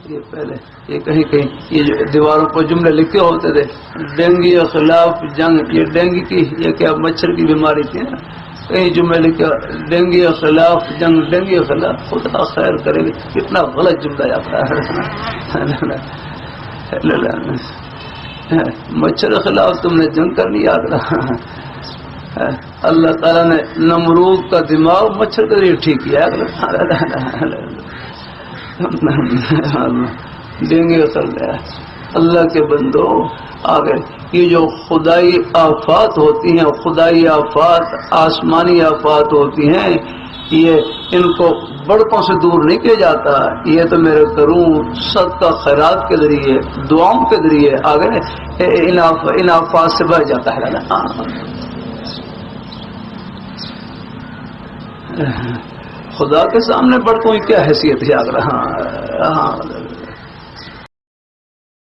یہ پہلے یہ کہیں کہیں یہ جو دیواروں پر جملے لکھے ہوتے تھے، ڈینگی کے خلاف جنگ، یہ ڈینگی کی یہ کیا مچھر کی بیماری تھی نا، کئی جملے لکھے ڈینگی کے خلاف جنگ، ڈینگی کے خلاف، خدا خیر کرے گی، کتنا غلط جملہ آتا ہے۔ مچھر کے خلاف تم نے جنگ کرنی یاد رہا۔ اللہ تعالیٰ نے نمرود کا دماغ مچھر کے ذریعے ٹھیک کیا۔ دیں گے اللہ کے بندو آگے یہ جو خدائی آفات ہوتی ہیں، خدائی آفات آسمانی آفات ہوتی ہیں، یہ ان کو بڑکوں سے دور نہیں کیا جاتا، یہ تو میرے کروں صدقہ خیرات کے ذریعے، دعاؤں کے ذریعے آگے ان آفات سے بچ جاتا ہے۔ خدا کے سامنے بڑکوں کی کیا حیثیت ہے؟ ہاں